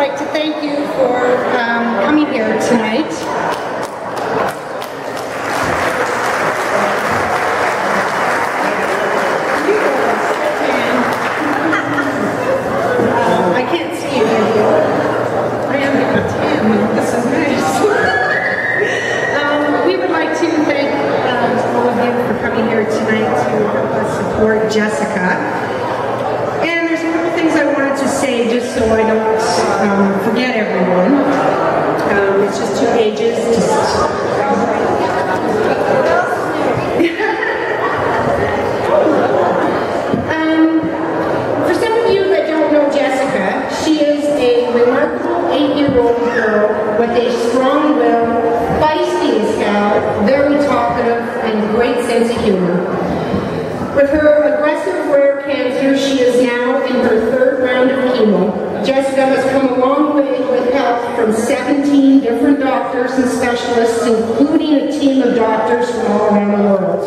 like to thank you for coming here tonight. I can't see you. I am a 10. This is nice. We would like to thank all of you for coming here tonight to help us support Jessica. And there's a couple things I wanted to say just so I don't forget everyone. It's just 2 pages. For some of you that don't know Jessica, she is a remarkable 8-year-old girl with a strong will, feisty as hell, very talkative, and great sense of humor. With her aggressive rare cancer, she is now in her 3rd round of chemo. Jessica has come a long way with help from 17 different doctors and specialists, including a team of doctors from all around the world.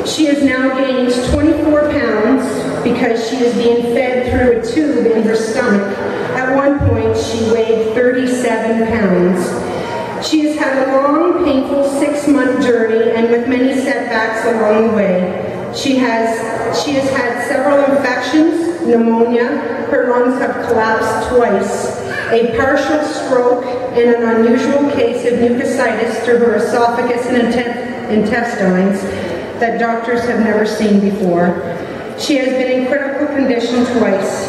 She has now gained 24 pounds because she is being fed through a tube in her stomach. At one point, she weighed 37 pounds. She has had a long, painful 6-month journey, and with many setbacks along the way. She has had several infections, pneumonia, her lungs have collapsed twice, a partial stroke, and an unusual case of mucositis through her esophagus and intestines that doctors have never seen before. She has been in critical condition twice.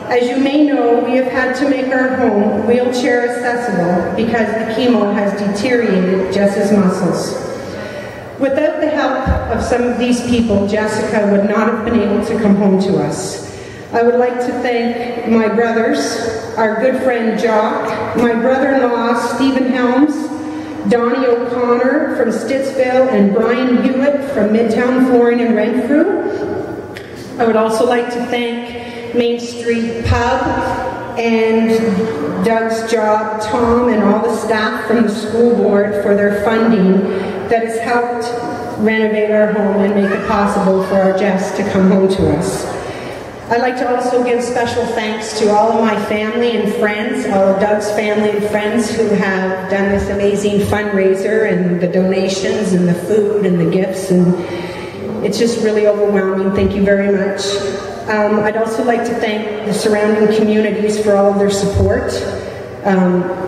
As you may know, we have had to make our home wheelchair accessible because the chemo has deteriorated Jess's muscles. Without the help of some of these people, Jessica would not have been able to come home to us. I would like to thank my brothers, our good friend Jock, my brother-in-law Stephen Helms, Donnie O'Connor from Stittsville, and Brian Hewitt from Midtown Flooring and Renfrew. I would also like to thank Main Street Pub and Doug's Job, Tom, and all the staff from the school board for their funding that has helped renovate our home and make it possible for our Jess to come home to us. I'd like to also give special thanks to all of my family and friends, all of Doug's family and friends who have done this amazing fundraiser, and the donations and the food and the gifts, and it's just really overwhelming. Thank you very much. I'd also like to thank the surrounding communities for all of their support.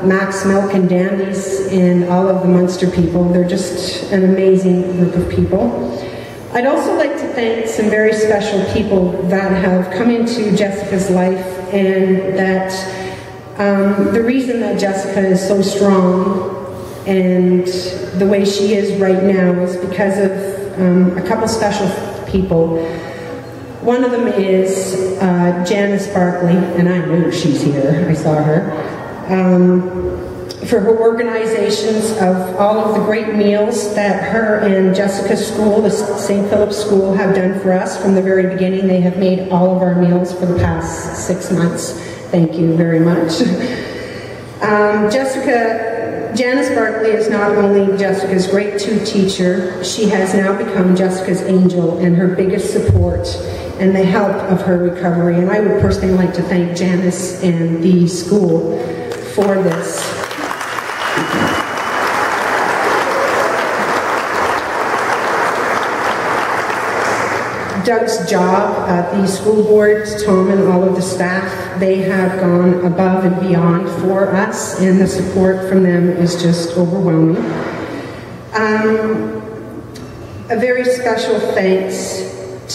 Max Milk and Dandies and all of the Munster people. They're just an amazing group of people. I'd also like to thank some very special people that have come into Jessica's life, and that the reason that Jessica is so strong and the way she is right now is because of a couple special people. One of them is Janice Barkley, and I know she's here, I saw her, for her organizations of all of the great meals that her and Jessica's school, the St. Philip's School, have done for us from the very beginning. They have made all of our meals for the past 6 months. Thank you very much. Janice Barkley is not only Jessica's grade 2 teacher, she has now become Jessica's angel and her biggest support and the help of her recovery. And I would personally like to thank Janice and the school for this. Doug's job at the school board, Tom and all of the staff, they have gone above and beyond for us, and the support from them is just overwhelming. A very special thanks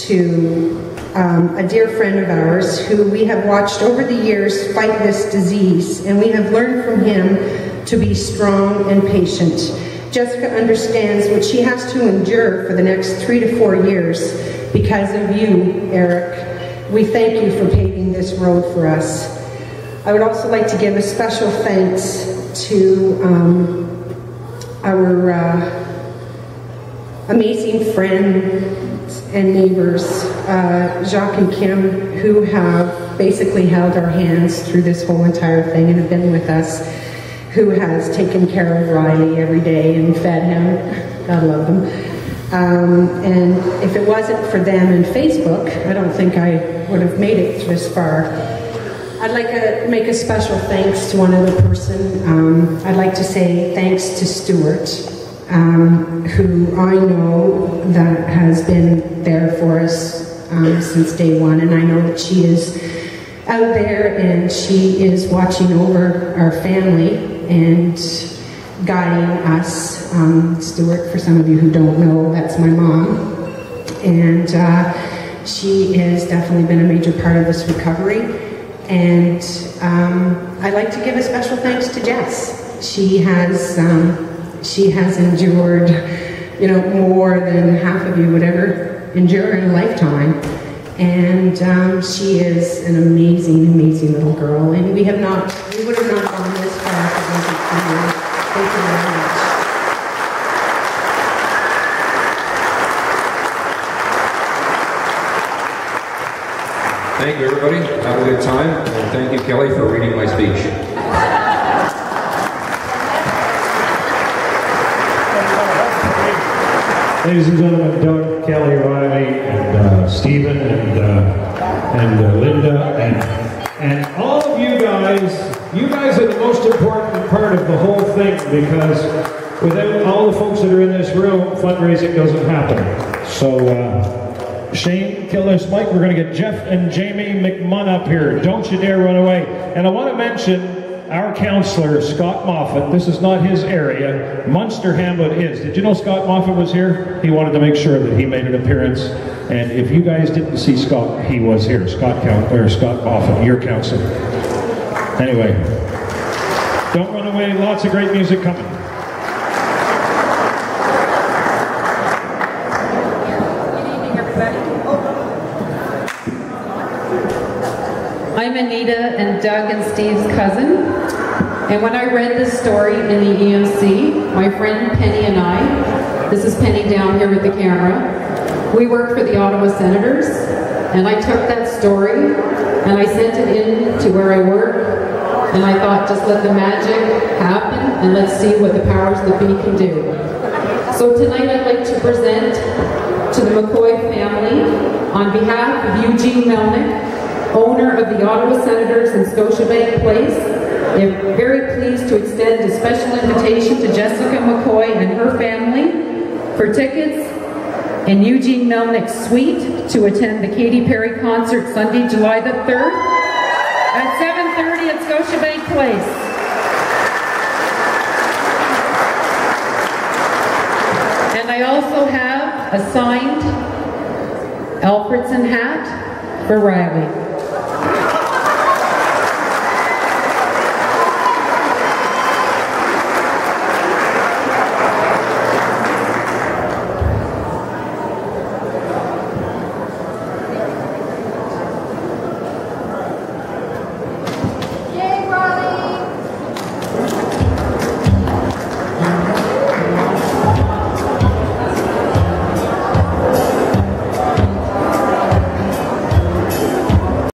to a dear friend of ours who we have watched over the years fight this disease, and we have learned from him to be strong and patient. Jessica understands what she has to endure for the next 3 to 4 years because of you, Eric. We thank you for paving this road for us. I would also like to give a special thanks to our amazing friends and neighbors, Jacques and Kim, who have basically held our hands through this whole entire thing and have been with us, who has taken care of Riley every day and fed him. God love them. And if it wasn't for them and Facebook, I don't think I would have made it this far. I'd like to make a special thanks to one other person. I'd like to say thanks to Stuart, who I know that has been there for us since day one, and I know that she is out there and she is watching over our family and guiding us. Stuart, for some of you who don't know, that's my mom, and she has definitely been a major part of this recovery. And I'd like to give a special thanks to Jess. She has endured, you know, more than half of you would ever endure in a lifetime. And she is an amazing, amazing little girl. And we would have not gone this far if it wasn't for you. Thank you very much. Thank you, everybody. Have a good time. And thank you, Kelly, for reading my speech. Ladies and gentlemen, Doug, Kelly, Riley, and Stephen, and Linda, and all of you guys are the most important part of the whole thing, because without all the folks that are in this room, fundraising doesn't happen. So, Shane, kill this mic. We're going to get Jeff and Jamie McMunn up here. Don't you dare run away. And I want to mention our councillor, Scott Moffat. This is not his area. Munster Hamlet is. Did you know Scott Moffat was here? He wanted to make sure that he made an appearance. And if you guys didn't see Scott, he was here. Scott Moffat, your councillor. Anyway, don't run away. Lots of great music coming. I'm Anita and Doug and Steve's cousin, and when I read this story in the EMC, my friend Penny and I, this is Penny down here with the camera, we worked for the Ottawa Senators, and I took that story and I sent it in to where I work, and I thought, just let the magic happen and let's see what the powers that be can do. So tonight I'd like to present to the McCoy family, on behalf of Eugene Melnick, owner of the Ottawa Senators in Scotiabank Place, I'm very pleased to extend a special invitation to Jessica McCoy and her family for tickets in Eugene Melnick's suite to attend the Katy Perry concert Sunday, July the 3rd at 7:30 at Scotiabank Place. And I also have a signed Alfredson hat for Riley.